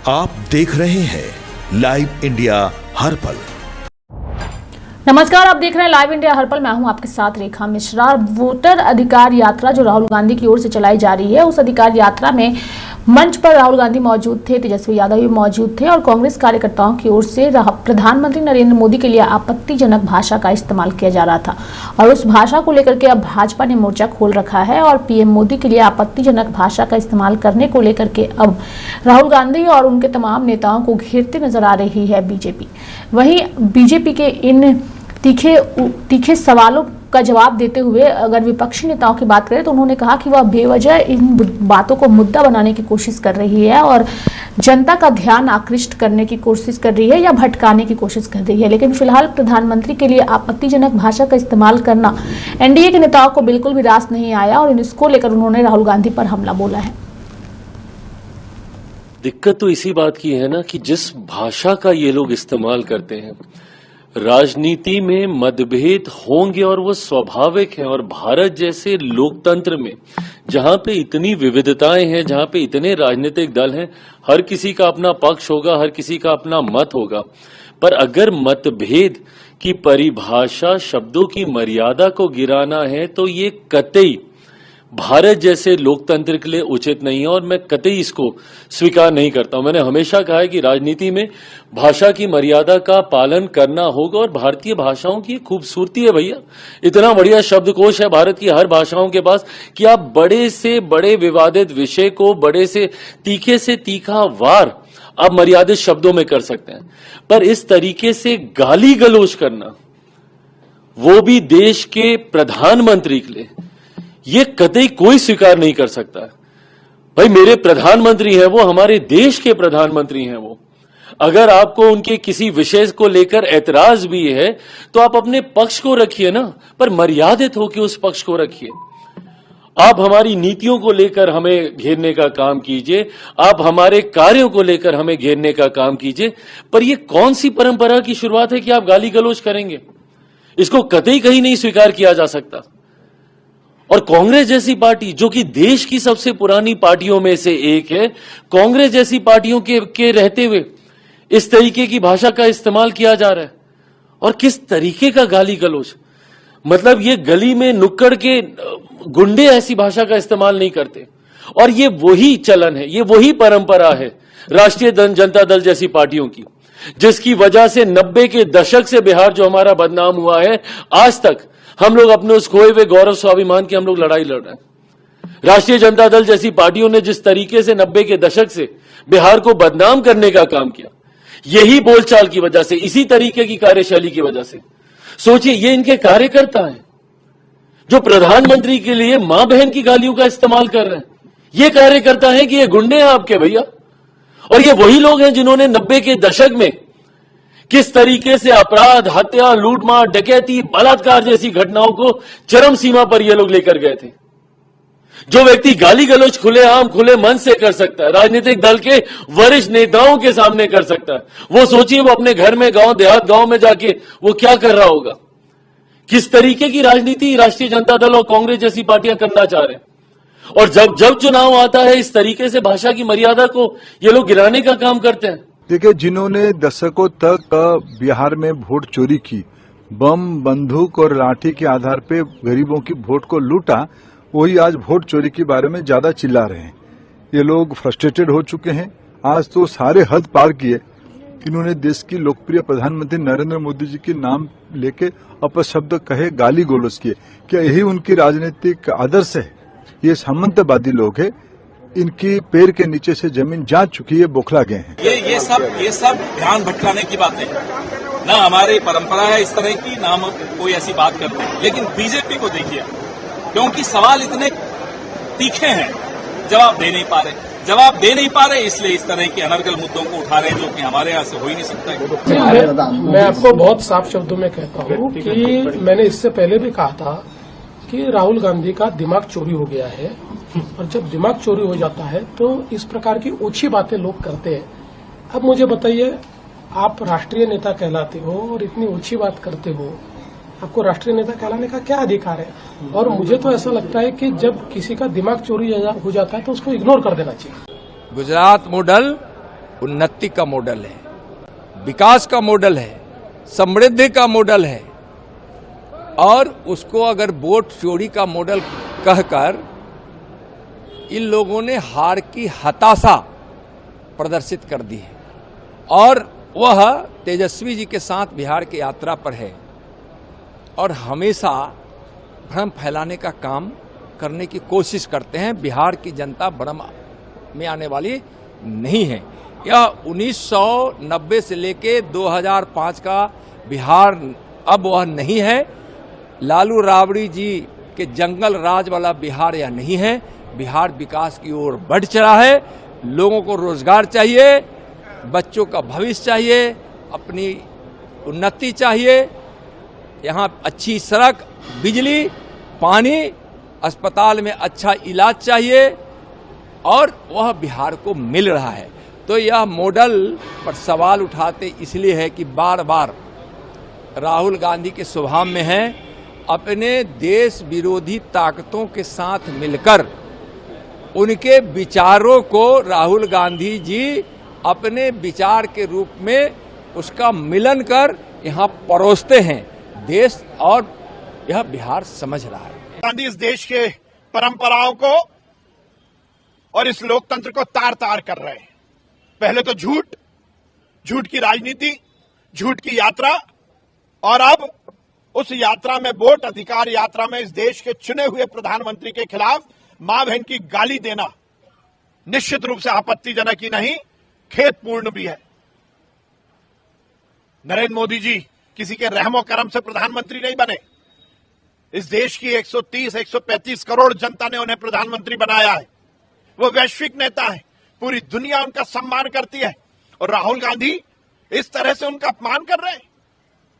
आप देख रहे हैं लाइव इंडिया हर पल। नमस्कार, आप देख रहे हैं लाइव इंडिया हर पल। मैं हूं आपके साथ रेखा मिश्रा। वोटर अधिकार यात्रा जो राहुल गांधी की ओर से चलाई जा रही है, उस अधिकार यात्रा में मंच पर राहुल गांधी मौजूद थे, तेजस्वी यादव भी मौजूद थे और कांग्रेस कार्यकर्ताओं की ओर से प्रधानमंत्री नरेंद्र मोदी के लिए आपत्तिजनक भाषा का इस्तेमाल किया जा रहा था और उस भाषा को लेकर के अब भाजपा ने मोर्चा खोल रखा है और पीएम मोदी के लिए आपत्तिजनक भाषा का इस्तेमाल करने को लेकर के अब राहुल गांधी और उनके तमाम नेताओं को घेरते नजर आ रही है बीजेपी। वहीं बीजेपी के इन तीखे सवालों का जवाब देते हुए अगर विपक्षी नेताओं की बात करें तो उन्होंने कहा कि वह बेवजह इन बातों को मुद्दा बनाने की कोशिश कर रही है और जनता का ध्यान आकृष्ट करने की कोशिश कर रही है या भटकाने की कोशिश कर रही है। लेकिन फिलहाल प्रधानमंत्री के लिए आपत्तिजनक भाषा का इस्तेमाल करना एनडीए के नेताओं को बिल्कुल भी रास नहीं आया और इसको लेकर उन्होंने राहुल गांधी पर हमला बोला है। दिक्कत तो इसी बात की है ना कि जिस भाषा का ये लोग इस्तेमाल करते हैं, राजनीति में मतभेद होंगे और वो स्वाभाविक है। और भारत जैसे लोकतंत्र में जहां पे इतनी विविधताएं हैं, जहां पे इतने राजनीतिक दल हैं, हर किसी का अपना पक्ष होगा, हर किसी का अपना मत होगा, पर अगर मतभेद की परिभाषा शब्दों की मर्यादा को गिराना है तो ये कतई भारत जैसे लोकतंत्र के लिए उचित नहीं है और मैं कतई इसको स्वीकार नहीं करता हूं। मैंने हमेशा कहा है कि राजनीति में भाषा की मर्यादा का पालन करना होगा और भारतीय भाषाओं की खूबसूरती है भैया। इतना बढ़िया शब्दकोश है भारत की हर भाषाओं के पास कि आप बड़े से बड़े विवादित विषय को बड़े से तीखा वार आप मर्यादित शब्दों में कर सकते हैं, पर इस तरीके से गाली गलौज करना, वो भी देश के प्रधानमंत्री के लिए, ये कतई कोई स्वीकार नहीं कर सकता है। भाई मेरे प्रधानमंत्री हैं, वो हमारे देश के प्रधानमंत्री हैं। वो अगर आपको उनके किसी विषय को लेकर ऐतराज भी है तो आप अपने पक्ष को रखिए ना, पर मर्यादित होकर उस पक्ष को रखिए। आप हमारी नीतियों को लेकर हमें घेरने का काम कीजिए, आप हमारे कार्यों को लेकर हमें घेरने का काम कीजिए, पर यह कौन सी परंपरा की शुरुआत है कि आप गाली गलौज करेंगे? इसको कतई कहीं नहीं स्वीकार किया जा सकता। और कांग्रेस जैसी पार्टी जो कि देश की सबसे पुरानी पार्टियों में से एक है, कांग्रेस जैसी पार्टियों के रहते हुए इस तरीके की भाषा का इस्तेमाल किया जा रहा है। और किस तरीके का गाली गलौज, मतलब ये गली में नुक्कड़ के गुंडे ऐसी भाषा का इस्तेमाल नहीं करते। और ये वही चलन है, ये वही परंपरा है राष्ट्रीय जनता दल जैसी पार्टियों की, जिसकी वजह से 90 के दशक से बिहार जो हमारा बदनाम हुआ है, आज तक हम लोग अपने उस खोए हुए गौरव स्वाभिमान की हम लोग लड़ाई लड़ रहे हैं। राष्ट्रीय जनता दल जैसी पार्टियों ने जिस तरीके से 90 के दशक से बिहार को बदनाम करने का काम किया, यही बोलचाल की वजह से, इसी तरीके की कार्यशैली की वजह से। सोचिए, ये इनके कार्यकर्ता हैं जो प्रधानमंत्री के लिए मां बहन की गालियों का इस्तेमाल कर रहे हैं। ये कार्यकर्ता हैं कि ये गुंडे हैं आपके भैया। और ये वही लोग हैं जिन्होंने 90 के दशक में किस तरीके से अपराध, हत्या, लूटमार, डकैती, बलात्कार जैसी घटनाओं को चरम सीमा पर ये लोग लेकर गए थे। जो व्यक्ति गाली गलौज खुलेआम खुले मन से कर सकता है, राजनीतिक दल के वरिष्ठ नेताओं के सामने कर सकता है, वो सोचिए वो अपने घर में, गांव देहात गांव में जाके वो क्या कर रहा होगा। किस तरीके की राजनीति राष्ट्रीय जनता दल और कांग्रेस जैसी पार्टियां करना चाह रहे हैं। और जब चुनाव आता है, इस तरीके से भाषा की मर्यादा को ये लोग गिराने का काम करते हैं। देखिए, जिन्होंने दशकों तक बिहार में वोट चोरी की, बम, बंदूक और लाठी के आधार पे गरीबों की वोट को लूटा, वही आज वोट चोरी के बारे में ज्यादा चिल्ला रहे हैं। ये लोग फ्रस्ट्रेटेड हो चुके हैं। आज तो सारे हद पार किए। इन्होंने देश की लोकप्रिय प्रधानमंत्री नरेंद्र मोदी जी के नाम लेके अपशब्द कहे, गाली गलौज किए। क्या यही उनकी राजनीतिक आदर्श है? ये सामंतवादी लोग हैं। इनकी पैर के नीचे से जमीन जा चुकी है, बौखला गए हैं। ये सब ध्यान भटकाने की बातें हैं। ना हमारी परंपरा है इस तरह की, ना हम कोई ऐसी बात करते हैं। लेकिन बीजेपी को देखिए, क्योंकि सवाल इतने तीखे हैं, जवाब दे नहीं पा रहे, इसलिए इस तरह के अनर्गल मुद्दों को उठा रहे हैं, जो कि हमारे यहाँ से हो ही नहीं सकता। मैं आपको बहुत साफ शब्दों में कहता हूँ कि मैंने इससे पहले भी कहा था कि राहुल गांधी का दिमाग चोरी हो गया है। और जब दिमाग चोरी हो जाता है तो इस प्रकार की ओछी बातें लोग करते हैं। अब मुझे बताइए, आप राष्ट्रीय नेता कहलाते हो और इतनी ओछी बात करते हो, आपको राष्ट्रीय नेता कहलाने का क्या अधिकार है? और मुझे तो ऐसा लगता है कि जब किसी का दिमाग चोरी हो जाता है तो उसको इग्नोर कर देना चाहिए। गुजरात मॉडल उन्नति का मॉडल है, विकास का मॉडल है, समृद्धि का मॉडल है, और उसको अगर वोट चोरी का मॉडल कहकर इन लोगों ने हार की हताशा प्रदर्शित कर दी है और वह तेजस्वी जी के साथ बिहार की यात्रा पर है और हमेशा भ्रम फैलाने का काम करने की कोशिश करते हैं। बिहार की जनता भ्रम में आने वाली नहीं है। यह 1990 से लेके 2005 का बिहार अब वह नहीं है। लालू राबड़ी जी के जंगल राज वाला बिहार यह नहीं है। बिहार विकास की ओर बढ़ चला है। लोगों को रोजगार चाहिए, बच्चों का भविष्य चाहिए, अपनी उन्नति चाहिए, यहाँ अच्छी सड़क, बिजली, पानी, अस्पताल में अच्छा इलाज चाहिए और वह बिहार को मिल रहा है। तो यह मॉडल पर सवाल उठाते इसलिए है कि बार बार राहुल गांधी के स्वभाव में है अपने देश विरोधी ताकतों के साथ मिलकर उनके विचारों को राहुल गांधी जी अपने विचार के रूप में उसका मिलन कर यहाँ परोसते हैं देश, और यह बिहार समझ रहा है। गांधी इस देश के परंपराओं को और इस लोकतंत्र को तार तार कर रहे हैं। पहले तो झूठ की राजनीति, झूठ की यात्रा, और अब उस यात्रा में वोट अधिकार यात्रा में इस देश के चुने हुए प्रधानमंत्री के खिलाफ मां बहन की गाली देना निश्चित रूप से आपत्तिजनक ही नहीं, खेदपूर्ण भी है। नरेंद्र मोदी जी किसी के रहमो करम से प्रधानमंत्री नहीं बने। इस देश की 130-135 करोड़ जनता ने उन्हें प्रधानमंत्री बनाया है। वो वैश्विक नेता है, पूरी दुनिया उनका सम्मान करती है, और राहुल गांधी इस तरह से उनका अपमान कर रहे हैं।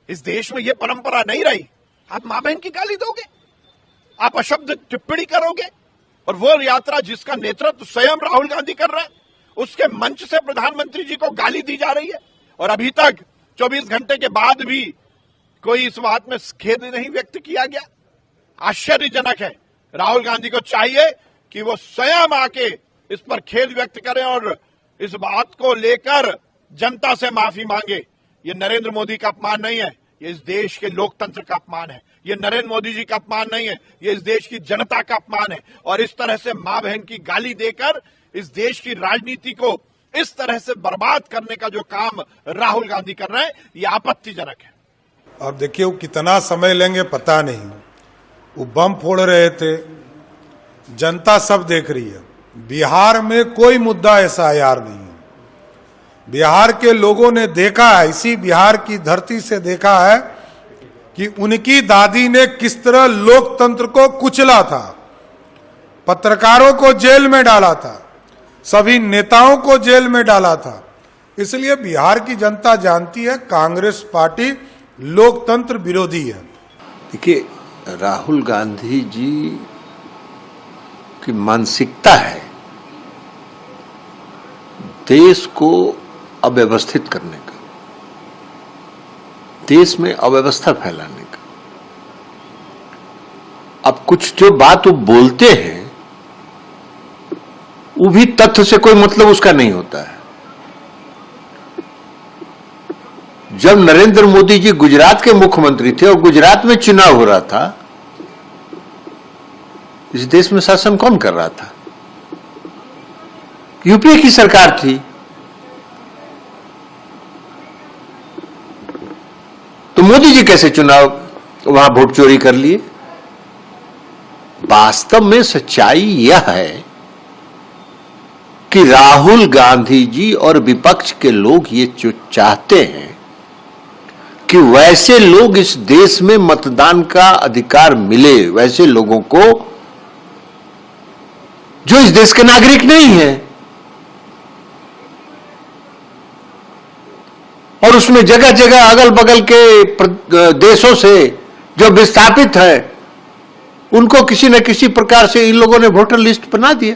इस देश में ये परंपरा नहीं रही। आप मां बहन की गाली दोगे, आप अशब्द टिप्पणी करोगे, और वो यात्रा जिसका नेतृत्व स्वयं राहुल गांधी कर रहे हैं, उसके मंच से प्रधानमंत्री जी को गाली दी जा रही है, और अभी तक 24 घंटे के बाद भी कोई इस बात में खेद नहीं व्यक्त किया गया। आश्चर्यजनक है। राहुल गांधी को चाहिए कि वो स्वयं आके इस पर खेद व्यक्त करें और इस बात को लेकर जनता से माफी मांगे। ये नरेंद्र मोदी का अपमान नहीं है, ये इस देश के लोकतंत्र का अपमान है। ये नरेंद्र मोदी जी का अपमान नहीं है, ये इस देश की जनता का अपमान है। और इस तरह से मां बहन की गाली देकर इस देश की राजनीति को इस तरह से बर्बाद करने का जो काम राहुल गांधी कर रहे हैं, ये आपत्तिजनक है। अब देखिए वो कितना समय लेंगे पता नहीं। वो बम फोड़ रहे थे, जनता सब देख रही है। बिहार में कोई मुद्दा SIR नहीं है। बिहार के लोगों ने देखा है, इसी बिहार की धरती से देखा है कि उनकी दादी ने किस तरह लोकतंत्र को कुचला था, पत्रकारों को जेल में डाला था, सभी नेताओं को जेल में डाला था। इसलिए बिहार की जनता जानती है कांग्रेस पार्टी लोकतंत्र विरोधी है। देखिए, राहुल गांधी जी की मानसिकता है देश को अव्यवस्थित करने का, देश में अव्यवस्था फैलाने का। अब कुछ जो बात वो बोलते हैं वो भी तथ्य से कोई मतलब उसका नहीं होता है। जब नरेंद्र मोदी जी गुजरात के मुख्यमंत्री थे और गुजरात में चुनाव हो रहा था, इस देश में शासन कौन कर रहा था? यूपीए की सरकार थी। तो मोदी जी कैसे चुनाव वहां वोट चोरी कर लिए? वास्तव में सच्चाई यह है कि राहुल गांधी जी और विपक्ष के लोग ये जो चाहते हैं कि वैसे लोग इस देश में मतदान का अधिकार मिले, वैसे लोगों को जो इस देश के नागरिक नहीं है, और उसमें जगह जगह अगल बगल के देशों से जो विस्थापित है उनको किसी न किसी प्रकार से इन लोगों ने वोटर लिस्ट बना दिया,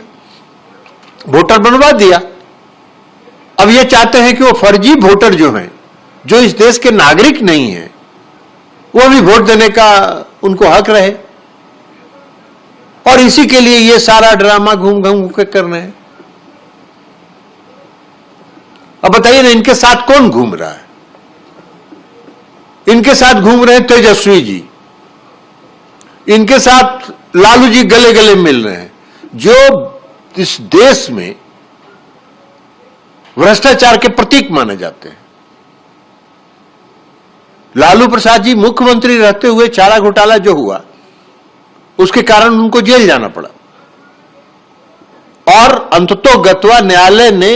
वोटर बनवा दिया। अब ये चाहते हैं कि वो फर्जी वोटर जो हैं, जो इस देश के नागरिक नहीं है, वो भी वोट देने का उनको हक रहे, और इसी के लिए ये सारा ड्रामा घूम घूम के कर रहे हैं। अब बताइए ना, इनके साथ कौन घूम रहा है? इनके साथ घूम रहे हैं तेजस्वी जी, इनके साथ लालू जी गले गले मिल रहे हैं, जो इस देश में भ्रष्टाचार के प्रतीक माने जाते हैं। लालू प्रसाद जी मुख्यमंत्री रहते हुए चारा घोटाला जो हुआ, उसके कारण उनको जेल जाना पड़ा और अंततोगत्वा न्यायालय ने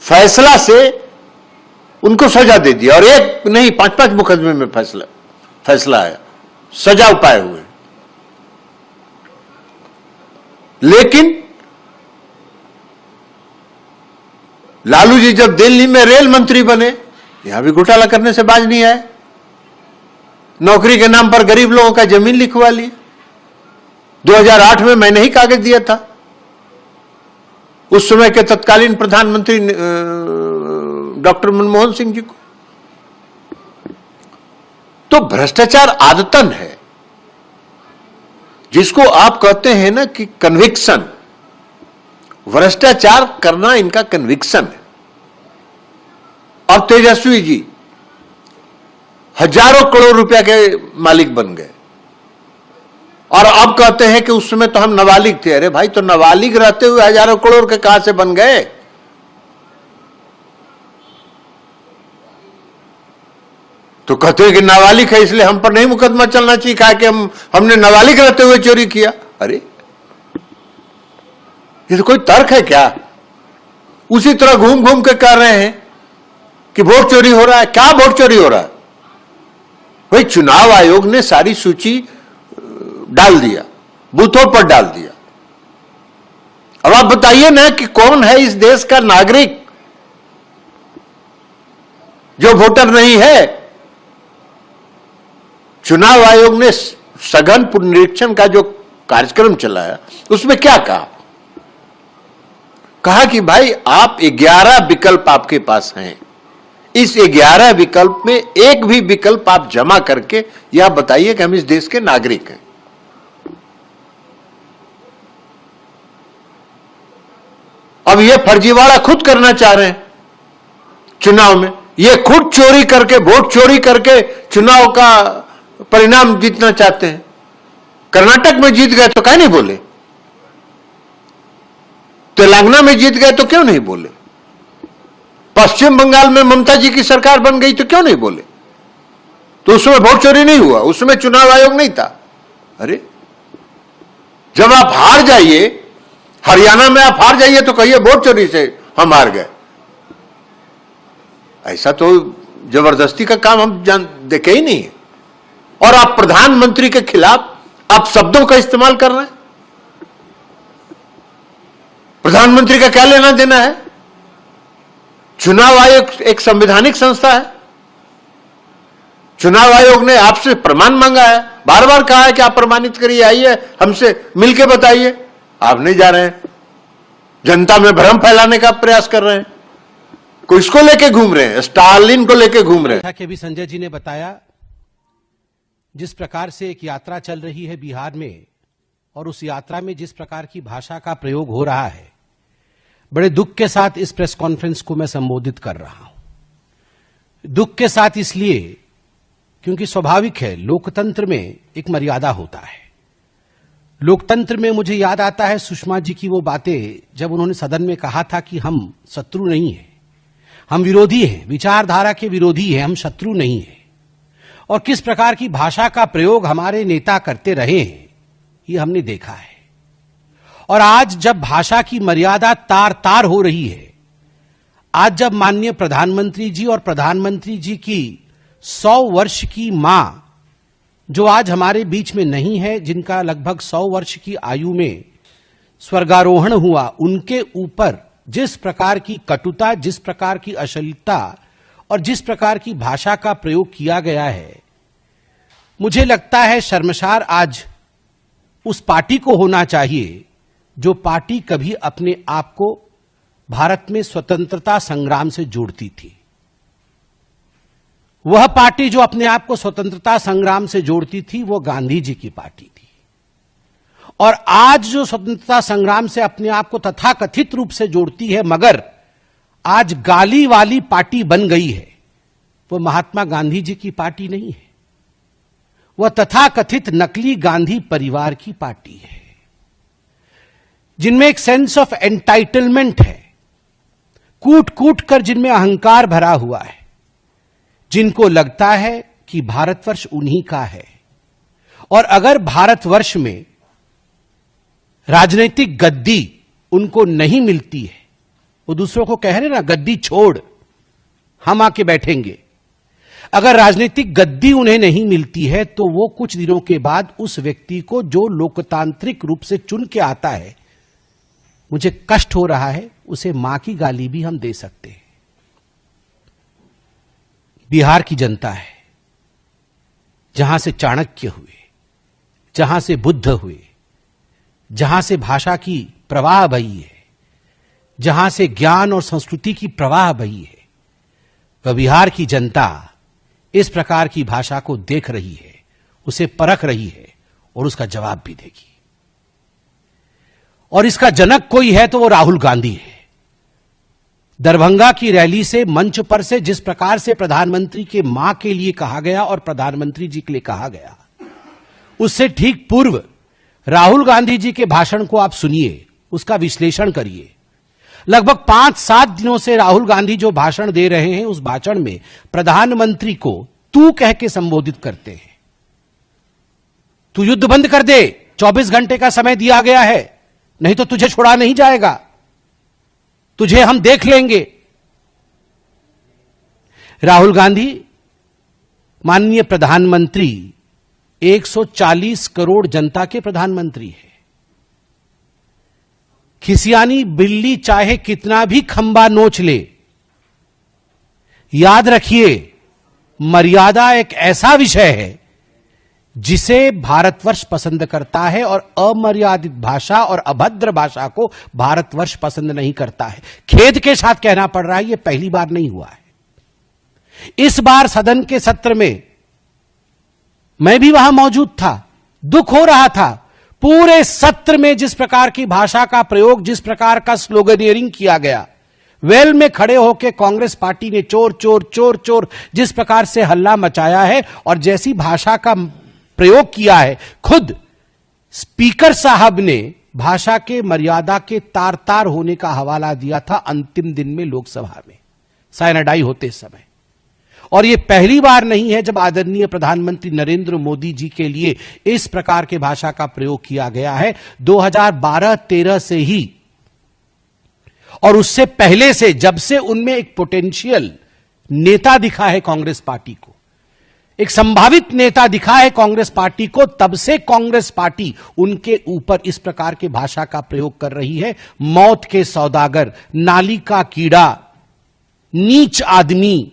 फैसला से उनको सजा दे दी और एक नहीं 5-5 मुकदमे में फैसला आया, सजा पाए हुए। लेकिन लालू जी जब दिल्ली में रेल मंत्री बने, यहां भी घोटाला करने से बाज नहीं आए। नौकरी के नाम पर गरीब लोगों का जमीन लिखवा लिए। 2008 में मैंने ही कागज दिया था उस समय के तत्कालीन प्रधानमंत्री डॉक्टर मनमोहन सिंह जी को। तो भ्रष्टाचार आदतन है, जिसको आप कहते हैं ना कि कन्विक्शन, भ्रष्टाचार करना इनका कन्विक्शन है। और तेजस्वी जी हजारों करोड़ रुपया के मालिक बन गए और अब कहते हैं कि उस समय तो हम नाबालिग थे। अरे भाई, तो नाबालिग रहते हुए हजारों करोड़ के कहां से बन गए? तो कहते हैं कि नाबालिग है इसलिए हम पर नहीं मुकदमा चलना चाहिए, कहा कि हमने नाबालिग रहते हुए चोरी किया। अरे ये तो कोई तर्क है क्या? उसी तरह घूम घूम के कह रहे हैं कि वोट चोरी हो रहा है। क्या वोट चोरी हो रहा है भाई? चुनाव आयोग ने सारी सूची डाल दिया, बूथों पर डाल दिया। अब आप बताइए ना कि कौन है इस देश का नागरिक जो वोटर नहीं है? चुनाव आयोग ने सघन पुनरीक्षण का जो कार्यक्रम चलाया, उसमें क्या कहा? कहा कि भाई आप 11 विकल्प आपके पास हैं, इस 11 विकल्प में एक भी विकल्प आप जमा करके यह बताइए कि हम इस देश के नागरिक हैं। अब ये फर्जीवाड़ा खुद करना चाह रहे हैं चुनाव में। ये खुद चोरी करके, वोट चोरी करके चुनाव का परिणाम जीतना चाहते हैं। कर्नाटक में जीत गए तो क्यों नहीं बोले? तेलंगाना में जीत गए तो क्यों नहीं बोले? पश्चिम बंगाल में ममता जी की सरकार बन गई तो क्यों नहीं बोले? तो उसमें वोट चोरी नहीं हुआ, उसमें चुनाव आयोग नहीं था। अरे जब आप हार जाइए, हरियाणा में आप हार जाइए तो कहिए वोट चोरी से हम हार गए। ऐसा तो जबरदस्ती का काम हम देखे ही नहीं है। और आप प्रधानमंत्री के खिलाफ आप शब्दों का इस्तेमाल कर रहे हैं। प्रधानमंत्री का क्या लेना देना है? चुनाव आयोग एक संवैधानिक संस्था है। चुनाव आयोग ने आपसे प्रमाण मांगा है, बार बार कहा है कि आप प्रमाणित करिए, आइए हमसे मिलके बताइए। आप नहीं जा रहे हैं, जनता में भ्रम फैलाने का प्रयास कर रहे हैं। किसको लेके घूम रहे हैं? स्टालिन को लेके घूम रहे हैं। कि अभी संजय जी ने बताया, जिस प्रकार से एक यात्रा चल रही है बिहार में और उस यात्रा में जिस प्रकार की भाषा का प्रयोग हो रहा है, बड़े दुख के साथ इस प्रेस कॉन्फ्रेंस को मैं संबोधित कर रहा हूं। दुख के साथ इसलिए क्योंकि स्वाभाविक है, लोकतंत्र में एक मर्यादा होता है। लोकतंत्र में मुझे याद आता है सुषमा जी की वो बातें जब उन्होंने सदन में कहा था कि हम शत्रु नहीं हैं, हम विरोधी हैं, विचारधारा के विरोधी हैं, हम शत्रु नहीं हैं। और किस प्रकार की भाषा का प्रयोग हमारे नेता करते रहे हैं, ये हमने देखा है। और आज जब भाषा की मर्यादा तार तार हो रही है, आज जब माननीय प्रधानमंत्री जी और प्रधानमंत्री जी की 100 वर्ष की मां, जो आज हमारे बीच में नहीं है, जिनका लगभग 100 वर्ष की आयु में स्वर्गारोहण हुआ, उनके ऊपर जिस प्रकार की कटुता, जिस प्रकार की अश्लीलता और जिस प्रकार की भाषा का प्रयोग किया गया है, मुझे लगता है शर्मसार आज उस पार्टी को होना चाहिए जो पार्टी कभी अपने आप को भारत में स्वतंत्रता संग्राम से जोड़ती थी। वह पार्टी जो अपने आप को स्वतंत्रता संग्राम से जोड़ती थी, वो गांधी जी की पार्टी थी। और आज जो स्वतंत्रता संग्राम से अपने आप को तथाकथित रूप से जोड़ती है, मगर आज गाली वाली पार्टी बन गई है, वो महात्मा गांधी जी की पार्टी नहीं है, वह तथाकथित नकली गांधी परिवार की पार्टी है, जिनमें एक सेंस ऑफ एंटाइटलमेंट है, कूट कूट कर जिनमें अहंकार भरा हुआ है, जिनको लगता है कि भारतवर्ष उन्हीं का है, और अगर भारतवर्ष में राजनीतिक गद्दी उनको नहीं मिलती है, वो दूसरों को कह रहे ना गद्दी छोड़ हम आके बैठेंगे, अगर राजनीतिक गद्दी उन्हें नहीं मिलती है तो वो कुछ दिनों के बाद उस व्यक्ति को जो लोकतांत्रिक रूप से चुन के आता है, मुझे कष्ट हो रहा है, उसे मां की गाली भी हम दे सकते हैं। बिहार की जनता है, जहां से चाणक्य हुए, जहां से बुद्ध हुए, जहां से भाषा की प्रवाह बही है, जहां से ज्ञान और संस्कृति की प्रवाह बही है, वह बिहार की जनता इस प्रकार की भाषा को देख रही है, उसे परख रही है और उसका जवाब भी देगी। और इसका जनक कोई है तो वो राहुल गांधी है। दरभंगा की रैली से, मंच पर से जिस प्रकार से प्रधानमंत्री के मां के लिए कहा गया और प्रधानमंत्री जी के लिए कहा गया, उससे ठीक पूर्व राहुल गांधी जी के भाषण को आप सुनिए, उसका विश्लेषण करिए। लगभग 5-7 दिनों से राहुल गांधी जो भाषण दे रहे हैं, उस भाषण में प्रधानमंत्री को तू कह के संबोधित करते हैं। तू युद्ध बंद कर दे, 24 घंटे का समय दिया गया है, नहीं तो तुझे छोड़ा नहीं जाएगा, तुझे हम देख लेंगे। राहुल गांधी माननीय प्रधानमंत्री 140 करोड़ जनता के प्रधानमंत्री है। खिसियानी बिल्ली चाहे कितना भी खंबा नोच ले, याद रखिए मर्यादा एक ऐसा विषय है जिसे भारतवर्ष पसंद करता है और अमर्यादित भाषा और अभद्र भाषा को भारतवर्ष पसंद नहीं करता है। खेद के साथ कहना पड़ रहा है, यह पहली बार नहीं हुआ है। इस बार सदन के सत्र में मैं भी वहां मौजूद था, दुख हो रहा था। पूरे सत्र में जिस प्रकार की भाषा का प्रयोग, जिस प्रकार का स्लोगनियरिंग किया गया, वेल में खड़े होकर कांग्रेस पार्टी ने चोर चोर चोर चोर जिस प्रकार से हल्ला मचाया है और जैसी भाषा का प्रयोग किया है, खुद स्पीकर साहब ने भाषा के मर्यादा के तार तार होने का हवाला दिया था अंतिम दिन में लोकसभा में साइनाडाई होते समय। और यह पहली बार नहीं है जब आदरणीय प्रधानमंत्री नरेंद्र मोदी जी के लिए इस प्रकार के भाषा का प्रयोग किया गया है। 2012-13 से ही और उससे पहले से, जब से उनमें एक पोटेंशियल नेता दिखा है कांग्रेस पार्टी को, एक संभावित नेता दिखा है कांग्रेस पार्टी को, तब से कांग्रेस पार्टी उनके ऊपर इस प्रकार के भाषा का प्रयोग कर रही है। मौत के सौदागर, नाली का कीड़ा, नीच आदमी,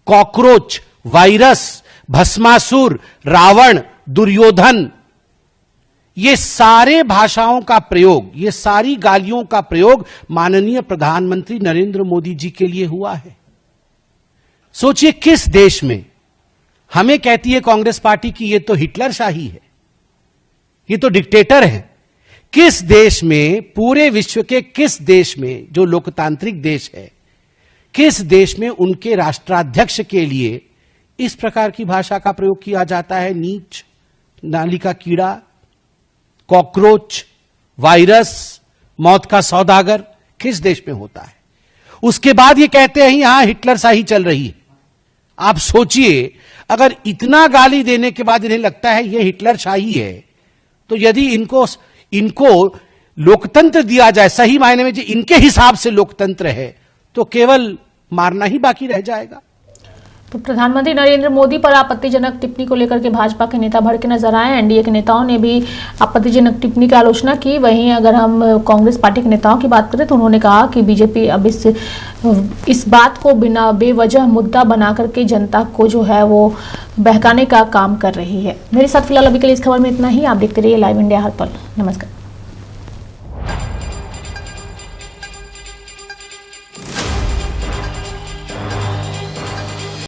कॉकरोच, वायरस, भस्मासुर, रावण, दुर्योधन, ये सारे भाषाओं का प्रयोग, ये सारी गालियों का प्रयोग माननीय प्रधानमंत्री नरेंद्र मोदी जी के लिए हुआ है। सोचिए किस देश में, हमें कहती है कांग्रेस पार्टी की ये तो हिटलर शाही है, ये तो डिक्टेटर है। किस देश में, पूरे विश्व के किस देश में, जो लोकतांत्रिक देश है, किस देश में उनके राष्ट्राध्यक्ष के लिए इस प्रकार की भाषा का प्रयोग किया जाता है? नीच, नाली का कीड़ा, कॉकरोच, वायरस, मौत का सौदागर, किस देश में होता है? उसके बाद ये कहते हैं यहां हिटलर शाही चल रही है। आप सोचिए, अगर इतना गाली देने के बाद इन्हें लगता है यह हिटलर शाही है, तो यदि इनको लोकतंत्र दिया जाए, सही मायने में जो इनके हिसाब से लोकतंत्र है, तो केवल मारना ही बाकी रह जाएगा। तो प्रधानमंत्री नरेंद्र मोदी पर आपत्तिजनक टिप्पणी को लेकर के भाजपा के नेता भड़के नजर आए। एनडीए के नेताओं ने भी आपत्तिजनक टिप्पणी की आलोचना की। वहीं अगर हम कांग्रेस पार्टी के नेताओं की बात करें तो उन्होंने कहा कि बीजेपी अब इस बात को बिना बेवजह मुद्दा बना करके जनता को जो है वो बहकाने का काम कर रही है। मेरे साथ फिलहाल अभी के लिए इस खबर में इतना ही। आप देखते रहिए लाइव इंडिया हर पल। नमस्कार।